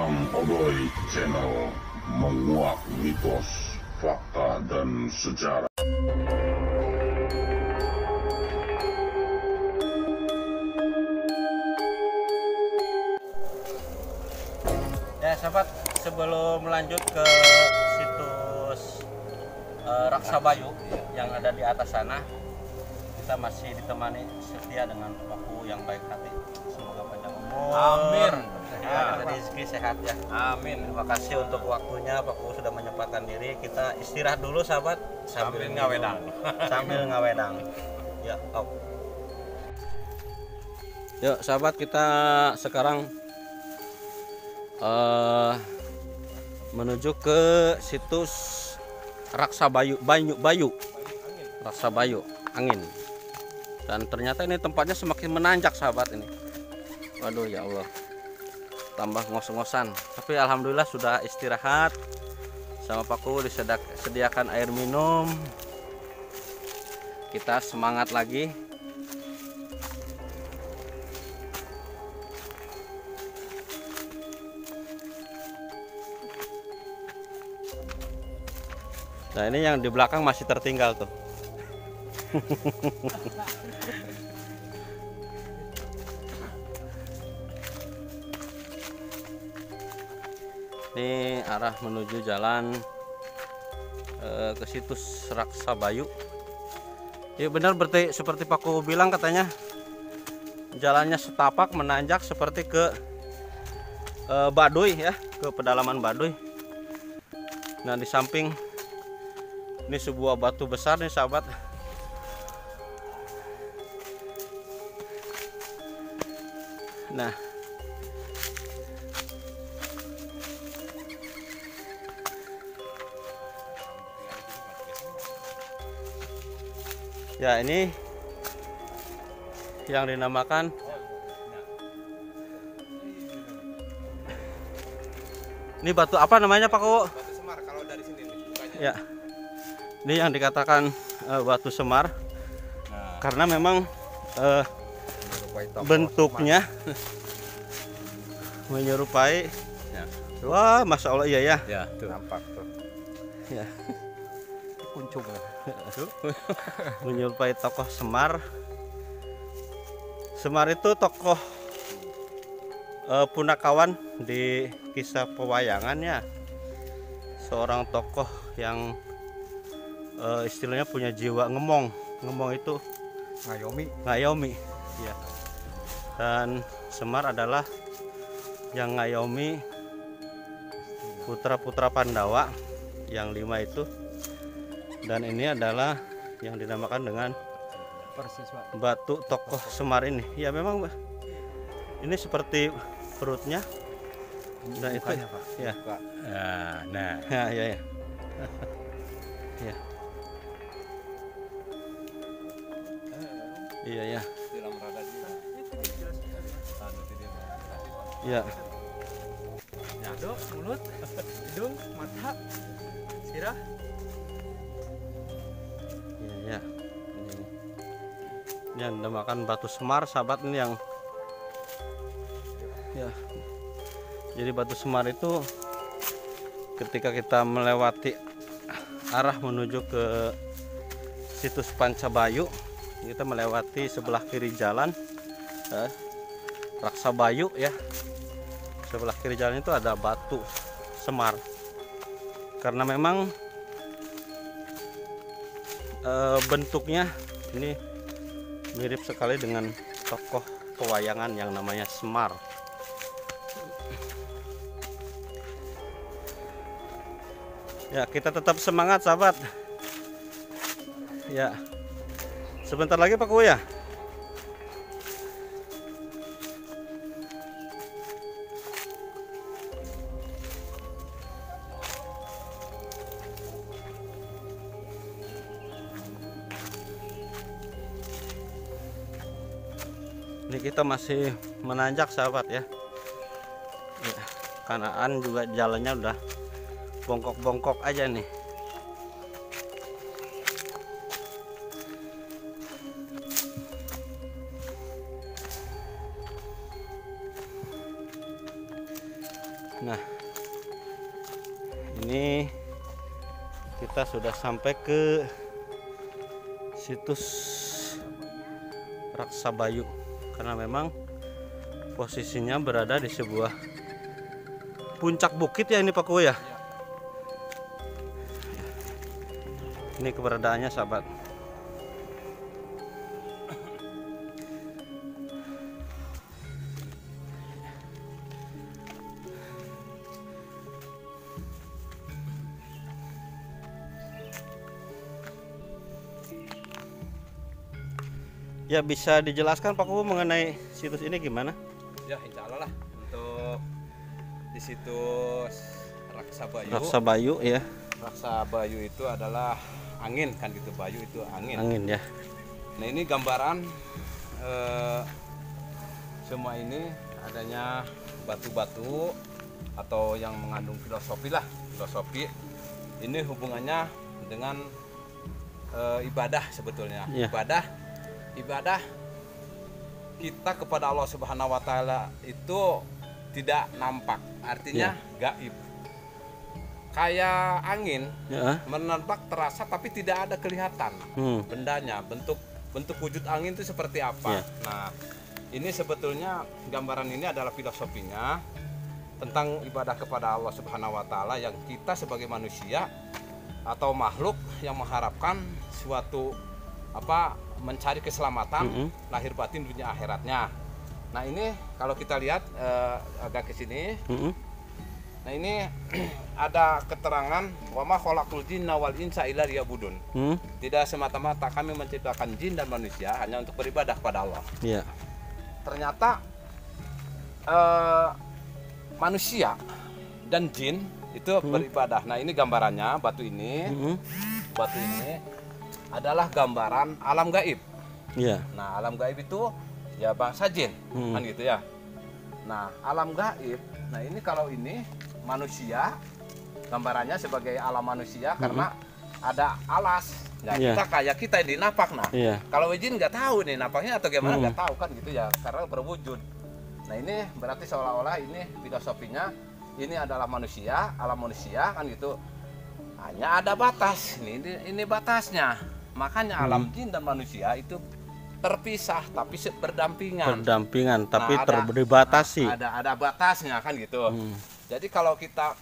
Dalam Odoy Channel menguak mitos, fakta, dan sejarah. Ya sahabat, sebelum lanjut ke situs Raksabayu yang ada di atas sana, kita masih ditemani setia dengan Paku yang baik hati. Semoga panjang umur, Amin. sehat, rezeki sehat ya. Amin. Terima kasih untuk waktunya, Paku sudah menyempatkan diri. Kita istirahat dulu sahabat Sambil ngawedang. Sambil ngawedang. Ya, Yuk sahabat, kita sekarang menuju ke situs Raksabayu, Raksabayu angin. Dan ternyata ini tempatnya semakin menanjak sahabat ini. Waduh ya Allah, tambah ngos-ngosan. Tapi alhamdulillah sudah istirahat. Sama Paku disediakan air minum. Kita semangat lagi. Nah ini yang di belakang masih tertinggal tuh. Ini arah menuju jalan ke situs Raksabayu. Ya benar, berarti seperti Paku bilang, katanya jalannya setapak menanjak seperti ke Baduy ya, ke pedalaman Baduy. Nah di samping ini sebuah batu besar nih sahabat. Nah ya, ini yang dinamakan ini batu apa namanya Pak Ko? Batu Semar kalau dari sini nih bukanya. Ya, ini yang dikatakan batu semar. Nah, karena memang menyerupai tokoh bentuknya menyerupai. Ya. Wah, masya Allah, iya ya. Ya, tuh. Nampak tuh. Ya. Kuncung. Menyerupai tokoh Semar. Semar itu tokoh punakawan di kisah pewayangan ya. Seorang tokoh yang istilahnya punya jiwa ngemong. Ngemong itu ngayomi ya. Dan Semar adalah yang ngayomi putra-putra Pandawa yang 5 itu. Dan ini adalah yang dinamakan dengan batu tokoh Semar ini. Ya memang ini seperti perutnya. Dan itu Mukanya, Pak. ya. Muka. Nah. Ya, ya, ya. Ya. Iya ya. Ya. Nyadok, mulut, hidung, mata, sirah. Iya ya. Ini yang dinamakan batu Semar sahabat, ini yang ya. Jadi batu Semar itu ketika kita melewati arah menuju ke situs Pancabayu, kita melewati sebelah kiri jalan Raksabayu ya. Sebelah kiri jalan itu ada batu Semar. Karena memang bentuknya ini mirip sekali dengan tokoh pewayangan yang namanya Semar. Ya, kita tetap semangat sahabat. Ya. Sebentar lagi Pak Ku ya. Ini kita masih menanjak sahabat ya. Ya, kanaan juga jalannya udah bongkok-bongkok aja nih. Nah, ini kita sudah sampai ke situs Raksabayu, karena memang posisinya berada di sebuah puncak bukit ya ini Pak Kuy ya. Ini keberadaannya sahabat. Ya, bisa dijelaskan Pak Kuy mengenai situs ini gimana? Ya, insya Allah lah untuk di situs Raksabayu. Raksabayu ya. Raksabayu itu adalah angin kan gitu, bayu itu angin. Angin ya. Nah ini gambaran semua ini adanya batu-batu atau yang mengandung filosofi lah, filosofi. Ini hubungannya dengan ibadah sebetulnya. Ya. Ibadah kita kepada Allah Subhanahu wa taala itu tidak nampak, artinya gaib. Kayak angin Ya. menerbang terasa tapi tidak ada kelihatan bendanya, bentuk wujud angin itu seperti apa. Ya. Nah, ini sebetulnya gambaran ini adalah filosofinya tentang ibadah kepada Allah Subhanahu wa taala yang kita sebagai manusia atau makhluk yang mengharapkan suatu mencari keselamatan lahir batin dunia akhiratnya. Nah, ini kalau kita lihat agak ke sini. Nah, ini ada keterangan wa ma khalaqul jinna wal insa illa liya'budun. Tidak semata-mata kami menciptakan jin dan manusia hanya untuk beribadah kepada Allah. Iya. Ternyata manusia dan jin itu beribadah. Nah, ini gambarannya batu ini. Batu ini adalah gambaran alam gaib. Iya. Nah, alam gaib itu ya bangsa jin, kan gitu ya. Nah, alam gaib. Nah, ini kalau ini manusia, gambarannya sebagai alam manusia karena ada alas. Nah, kita kayak kita ini napak. Nah, kalau jin nggak tahu nih napaknya atau gimana, nggak tahu kan gitu ya, karena berwujud. Nah, ini berarti seolah-olah ini filosofinya ini adalah manusia, alam manusia kan gitu. Hanya ada batas. Ini batasnya. Makanya alam jin dan manusia itu terpisah tapi berdampingan. Berdampingan tapi Nah, terbatasi. Ada batasnya kan gitu. Jadi kalau kita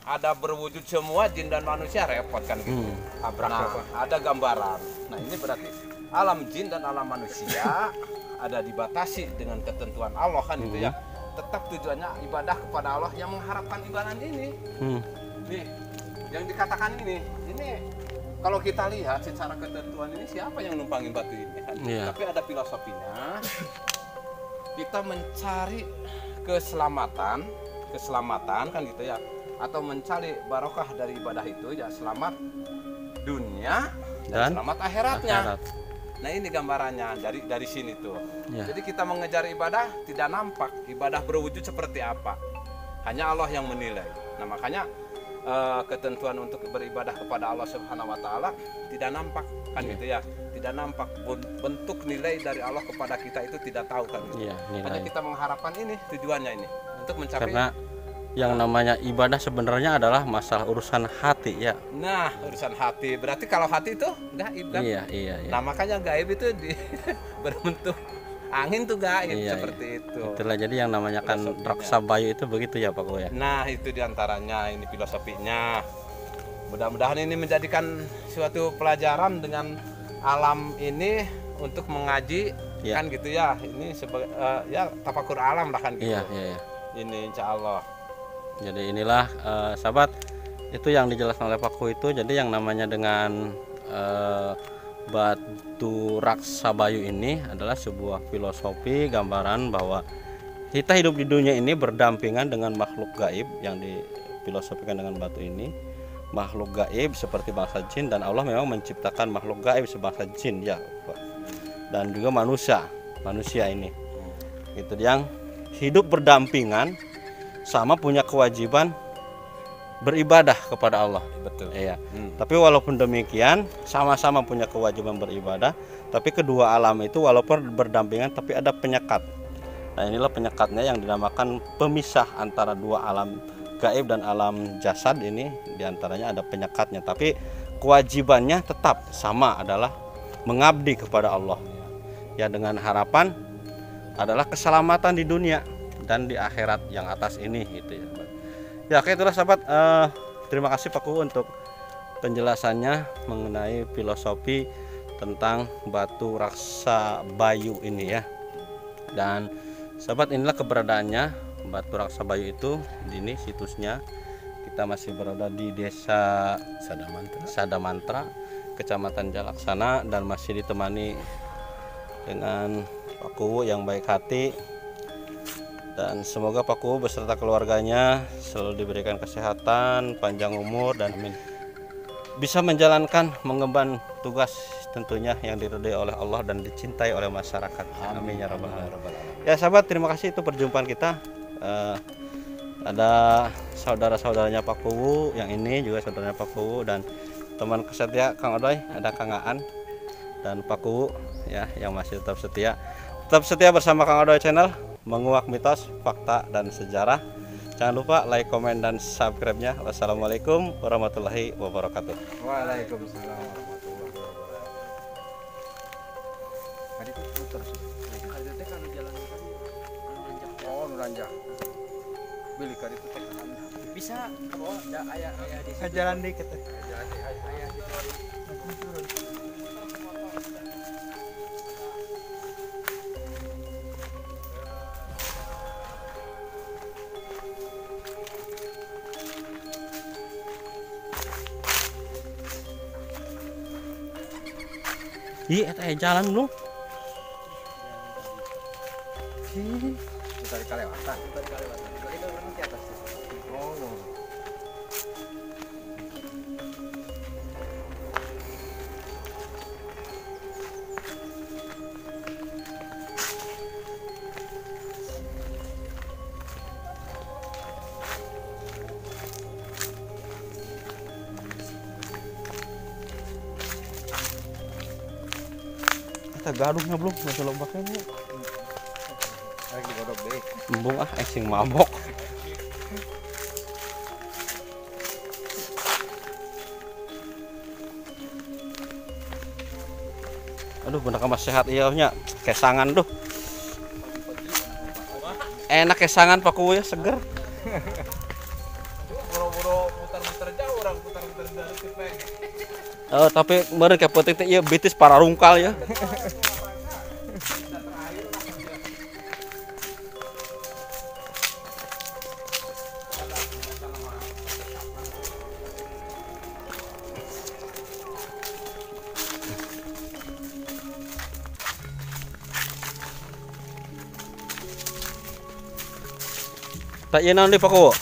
ada berwujud semua jin dan manusia repot kan gitu. Nah, ada gambaran. Nah, ini berarti alam jin dan alam manusia ada dibatasi dengan ketentuan Allah kan gitu ya. Tetap tujuannya ibadah kepada Allah yang mengharapkan ibadah ini. Nih, yang dikatakan ini kalau kita lihat secara ketentuan ini siapa yang numpangin batu ini kan? Tapi ada filosofinya. Kita mencari keselamatan kan gitu ya, atau mencari barokah dari ibadah itu ya, selamat dunia dan selamat akhiratnya. Nah, ini gambarannya dari sini tuh. Jadi kita mengejar ibadah tidak nampak ibadah berwujud seperti apa, hanya Allah yang menilai. Nah, makanya ketentuan untuk beribadah kepada Allah Subhanahu wa taala tidak nampak kan gitu ya. Tidak nampak bentuk nilai dari Allah kepada kita itu tidak tahu kan gitu. Hanya kita mengharapkan ini tujuannya ini untuk mencapai. Karena yang namanya ibadah sebenarnya adalah masalah urusan hati ya. Nah, urusan hati. Berarti kalau hati itu gaib kan? Iya. Nah, makanya gaib itu berbentuk angin tuh gaib seperti itu. Itulah jadi yang namanya kan Raksabayu itu begitu ya Pak Kuy ya. Nah, itu diantaranya ini filosofinya. Mudah-mudahan ini menjadikan suatu pelajaran dengan alam ini untuk mengaji kan gitu ya. Ini sebagai ya tafakur alam lah kan gitu. Iya. Ini insya Allah. Jadi inilah sahabat, itu yang dijelaskan oleh Pak Kuy itu. Jadi yang namanya dengan batu Raksabayu ini adalah sebuah filosofi gambaran bahwa kita hidup di dunia ini berdampingan dengan makhluk gaib yang difilosofikan dengan batu ini. Makhluk gaib seperti bangsa jin, dan Allah memang menciptakan makhluk gaib sebangsa jin ya, dan juga manusia ini itu yang hidup berdampingan sama punya kewajiban beribadah kepada Allah. Betul. Iya. Tapi walaupun demikian sama-sama punya kewajiban beribadah, tapi kedua alam itu walaupun berdampingan tapi ada penyekat. Nah, inilah penyekatnya yang dinamakan pemisah antara dua alam gaib dan alam jasad ini diantaranya ada penyekatnya, tapi kewajibannya tetap sama, adalah mengabdi kepada Allah ya, dengan harapan adalah keselamatan di dunia dan di akhirat yang atas ini gitu ya. Ya oke, itulah sahabat, terima kasih Pak Kuwu untuk penjelasannya mengenai filosofi tentang batu raksa bayu ini ya. Dan sahabat, inilah keberadaannya batu raksa bayu itu. Ini situsnya, kita masih berada di desa Sadamantra, Kecamatan Jalaksana, dan masih ditemani dengan Pak Kuwu yang baik hati. Dan semoga Pak Kuwu beserta keluarganya selalu diberikan kesehatan, panjang umur, dan amin, bisa menjalankan, mengemban tugas tentunya yang diridhai oleh Allah dan dicintai oleh masyarakat. Amin ya rabbal alamin. Ya sahabat, terima kasih, itu perjumpaan kita. Ada saudara-saudaranya Pak Kuwu, yang ini juga saudaranya Pak Kuwu, dan teman kesetia Kang Odoy, ada Kang Aan dan Pak Kuwu ya, yang masih tetap setia bersama Kang Odoy Channel, menguak mitos, fakta, dan sejarah. Jangan lupa like, komen, dan subscribe-nya. Wassalamualaikum warahmatullahi wabarakatuh. Waalaikumsalam warahmatullahi wabarakatuh. Tadi itu muter sih. Tadi teh kan jalan tadi nanjak. Oh, nanjak. Beli kali itu teh kan. Bisa bawa ada aya di situ. Jalan dikit teh. Jalan di aya di situ. Iya, jalan belum? Tadi kalewatan. Itu orang di atas. Oh. Kita gaduhnya belum, masih lombaknya bu. Lagi godok deh. Embung sing mabok. Aduh, bener kamu sehat iya nya, kesangan tuh. Enak kesangan Pak Kuwu ya, seger. Boro-boro muter-muter jauh, orang muter-muter dari Tipeng. Tapi meureun ke peuting teh ieu bitis para rungkal ya. Tak ieu naon deui Pak Kuwu?